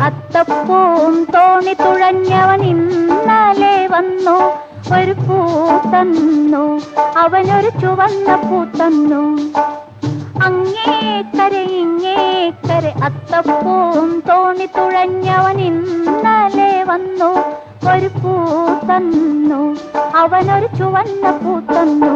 അത്തപ്പൂം തോണി തുഴഞ്ഞവൻ ഇന്നലെ വന്നു. ഒരു പൂ തന്നു, അവനൊരു ചുവന്ന പൂ തന്നു. അങ്ങേക്കരെ ഇങ്ങേക്കരെ അത്തപ്പൂം തോണി തുഴഞ്ഞവൻ ഇന്നലെ വന്നു. ഒരു പൂ തന്നു, അവനൊരു ചുവന്ന പൂ തന്നു.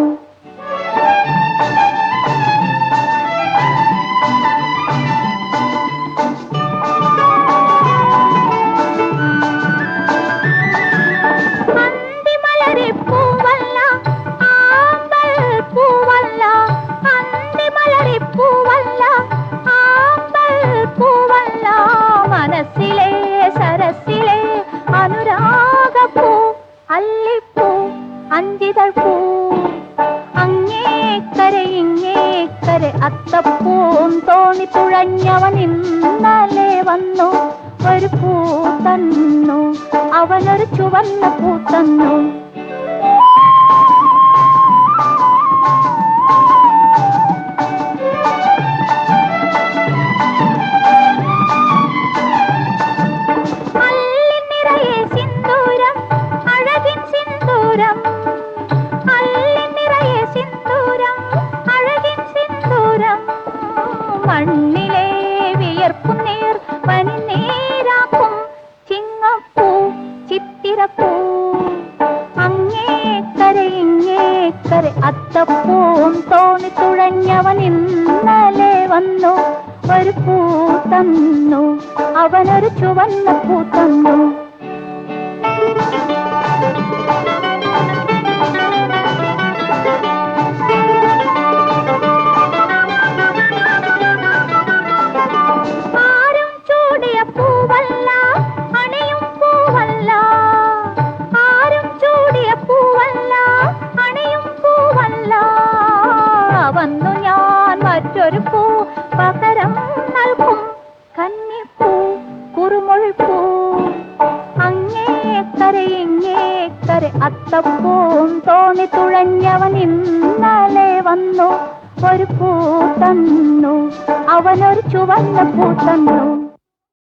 മനസ്സിലെ സരസിലെ അനുരാഗപ്പൂ, അല്ലിപ്പൂ, അഞ്ചിതൾപ്പൂ. അങ്ങേക്കരെ ഇങ്ങേക്കരെ അത്തപ്പൂം തോണി തുഴഞ്ഞവൻ ഇന്നലെ വന്നു. ഒരു പൂ തന്നു, അവനൊരു ചുവന്ന പൂ തന്നു. മണ്ണിലെ വിയർപ്പും നീർ പനിനീരാക്കും ചിങ്ങപ്പൂ, ചിത്തിരപ്പൂ. അങ്ങേക്കരെ ഇങ്ങേക്കരെ അത്തപ്പൂം തോണി തുഴഞ്ഞവൻ ഇന്നലെ വന്നു. ഒരു പൂ തന്നു, അവനൊരു ചുവന്ന പൂ തന്നു. വന്നു ഞാൻ മറ്റൊരു പൂ പകരം നൽകും, കന്നിപ്പൂ, കുറുമൊഴിപ്പൂ. അങ്ങേക്കരെ ഇങ്ങേക്കരെ അത്തപ്പൂം തോണി തുഴഞ്ഞവൻ ഇന്നലെ വന്നു. ഒരു പൂ തന്നു, അവനൊരു ചുവന്ന പൂ തന്നു.